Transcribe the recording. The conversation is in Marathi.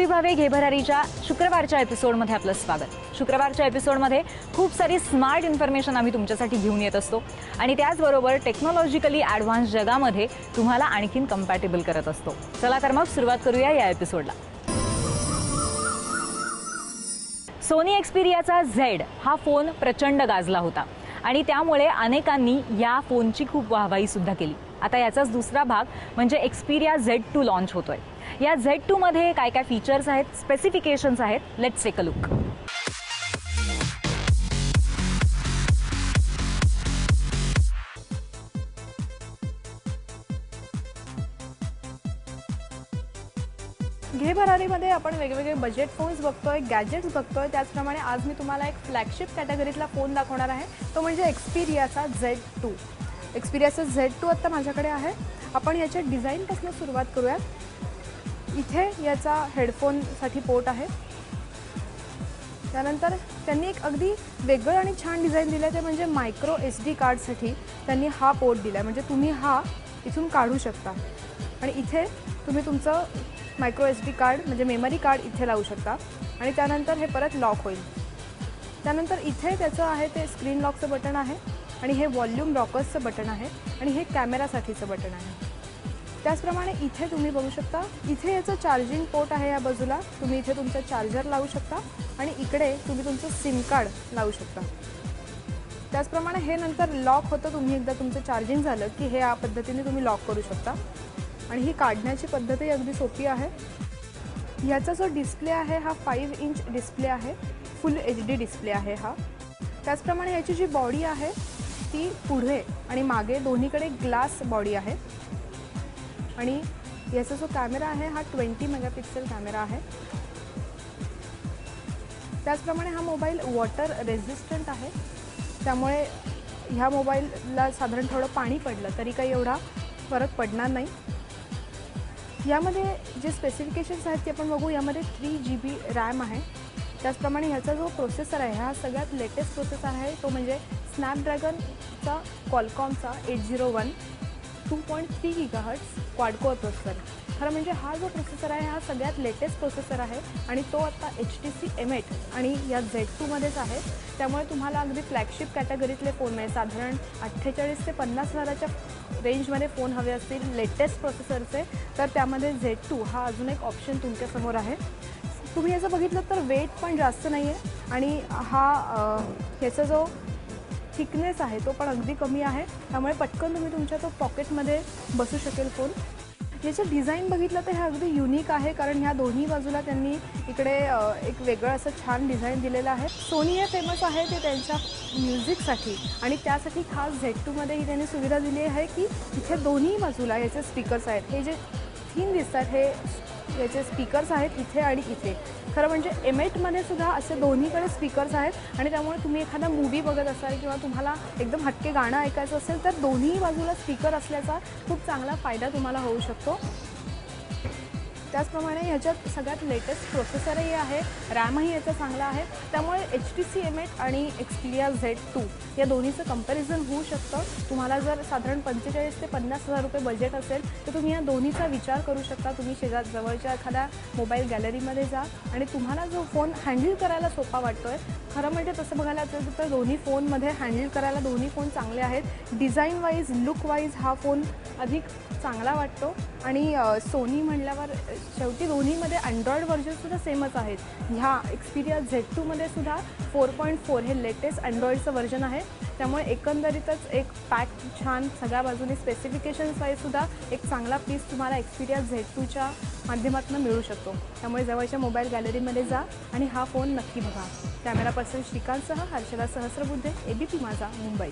जान्हवी भावे घे भरारीच्या शुक्रवारच्या एपिसोडमध्ये आपलं स्वागत। शुक्रवारच्या एपिसोडमध्ये खूप सारी स्मार्ट इन्फॉर्मेशन आम्ही तुमच्यासाठी घेऊन येत असतो आणि त्याचबरोबर टेक्नॉलॉजिकली ॲडव्हान्स जगामध्ये तुम्हाला आणखीन कंपॅटेबल करत असतो। चला तर मग सुरुवात करूया या एपिसोडला। सोनी एक्सपिरियाचा Z हा फोन प्रचंड गाजला होता आणि त्यामुळे अनेकांनी या फोनची खूप वाहवाही सुद्धा केली। आता याचाच दुसरा भाग म्हणजे एक्सपिरिया Z2 लॉन्च होतोय। या Z2 मध्ये काय काय फीचर्स आहेत, स्पेसिफिकेशन्स आहेत, लेट्स टेक अ लुक। घे भरारीमध्ये आपण वेगवेगळे बजेट फोन्स बघतोय, गॅजेट्स बघतोय। त्याचप्रमाणे आज मी तुम्हाला एक फ्लॅगशिप कॅटेगरीतला फोन दाखवणार आहे, तो म्हणजे एक्सपिरियाचा Z2। एक्सपिरियाचा Z2 आता माझ्याकडे आहे। आपण याच्या डिझाईनपासून सुरुवात करूया। इथे याचा हेडफोनसाठी पोर्ट आहे। त्यानंतर त्यांनी एक अगदी वेगळं आणि छान डिझाईन दिलं आहे, ते म्हणजे मायक्रो SD कार्डसाठी त्यांनी हा पोर्ट दिला आहे। म्हणजे तुम्ही हा इथून काढू शकता आणि इथे तुम्ही तुमचं मायक्रो SD कार्ड म्हणजे मेमरी कार्ड इथे लावू शकता आणि त्यानंतर हे परत लॉक होईल। त्यानंतर इथे त्याचं आहे ते स्क्रीन लॉकचं बटन आहे आणि हे व्हॉल्यूम रॉकर्सचं बटन आहे आणि हे कॅमेरासाठीचं बटन आहे। त्याचप्रमाणे इथे तुम्ही बघू शकता, इथे याचं चार्जिंग पोर्ट आहे। या बाजूला तुम्ही इथे तुमचं चार्जर लावू शकता आणि इकडे तुम्ही तुमचं सिम कार्ड लावू शकता। त्याचप्रमाणे हे नंतर लॉक होतं। तुम्ही एकदा तुमचं चार्जिंग झालं की हे या पद्धतीने तुम्ही लॉक करू शकता आणि ही काढण्याची पद्धतही अगदी सोपी आहे। याचा जो डिस्प्ले आहे हा 5 इंच डिस्प्ले आहे, फुल HD डिस्प्ले आहे हा। त्याचप्रमाणे याची जी बॉडी आहे ती पुढे आणि मागे दोन्हीकडे ग्लास बॉडी आहे आणि याचा जो कॅमेरा आहे हा 20 मेगापिक्सल कॅमेरा आहे। त्याचप्रमाणे हा मोबाईल वॉटर रेझिस्टंट आहे, त्यामुळे ह्या मोबाईलला साधारण थोडं पाणी पडलं तरी काही एवढा फरक पडणार नाही। यामध्ये जे स्पेसिफिकेशन्स आहेत ते आपण बघू। यामध्ये 3 GB रॅम आहे। त्याचप्रमाणे ह्याचा जो प्रोसेसर आहे हा सगळ्यात लेटेस्ट प्रोसेसर आहे, तो म्हणजे स्नॅपड्रॅगनचा क्वालकॉमचा 801 2.3 GHz क्वाड कोअर प्रोसेसर। खरं म्हणजे हा जो प्रोसेसर आहे हा सगळ्यात लेटेस्ट प्रोसेसर आहे आणि तो आता HTC M8 आणि या Z2 मध्येच आहे। त्यामुळे तुम्हाला अगदी फ्लॅगशिप कॅटेगरीतले फोन म्हणजे साधारण 48 ते 50 हजाराच्या रेंजमध्ये फोन हवे असतील लेटेस्ट प्रोसेसरचे, तर त्यामध्ये Z2 हा अजून एक ऑप्शन तुमच्यासमोर आहे। तुम्ही याचं बघितलं तर वेट पण जास्त नाही आहे आणि ह्याचा जो थिकनेस आहे तो पण अगदी कमी आहे, त्यामुळे पटकन तुम्ही तुमच्या तो पॉकेटमध्ये बसू शकेल फोन। याचं डिझाईन बघितलं तर हे अगदी युनिक आहे, कारण ह्या दोन्ही बाजूला त्यांनी इकडे एक वेगळं असं छान डिझाईन दिलेलं आहे। सोनी हे फेमस आहे ते त्यांच्या म्युझिकसाठी आणि त्यासाठी खास Z2मध्येही त्यांनी सुविधा दिली आहे की इथे दोन्ही बाजूला याचे स्पीकर्स आहेत। हे जे थीन दिसतात हे याचे स्पीकर्स आहेत इथे आणि इथे। खरं म्हणजे M8मध्ये सुद्धा असे दोन्हीकडे स्पीकर्स आहेत आणि त्यामुळे तुम्ही एखादा मूवी बघत असाल किंवा तुम्हाला एकदम हटके गाणं ऐकायचं असेल तर दोन्ही बाजूला स्पीकर असल्याचा खूप चांगला फायदा तुम्हाला होऊ शकतो। त्याचप्रमाणे ह्याच्यात सगळ्यात लेटेस्ट प्रोसेसरही आहे, रॅमही याचा चांगला आहे, त्यामुळे HTC M8 आणि एक्सपिरिया Z2 या दोन्हीचं कंपॅरिझन होऊ शकतं। तुम्हाला जर साधारण 45 ते 50 हजार रुपये बजेट असेल तर तुम्ही या दोन्हीचा विचार करू शकता। तुम्ही जवळच्या एखाद्या मोबाईल गॅलरीमध्ये जा आणि तुम्हाला जो फोन हँडल करायला सोपा वाटतोय, खरं म्हणजे तसं बघायला असेल तर दोन्ही फोनमध्ये हँडल करायला दोन्ही फोन चांगले आहेत। डिझाईन वाईज, लुक वाईज हा फोन अधिक चांगला वाटतो आणि सोनी म्हणल्यावर शेवटी दोन्हीमध्ये अँड्रॉइड व्हर्जनसुद्धा सेमच आहेत। ह्या एक्सपिरिया Z2मध्ये सुद्धा 4.4 हे लेटेस्ट अँड्रॉइडचं व्हर्जन आहे, त्यामुळे एकंदरीतच एक पॅक छान सगळ्या बाजूने स्पेसिफिकेशन्स वाईजसुद्धा एक चांगला पीस तुम्हाला एक्सपिरिया Z2च्या माध्यमातून मिळू शकतो। त्यामुळे जवळच्या मोबाईल गॅलरीमध्ये जा आणि हा फोन नक्की बघा। कॅमेरा पर्सन श्रीकांतसह हर्षदा सहस्रबुद्धे, ABP माझा, मुंबई।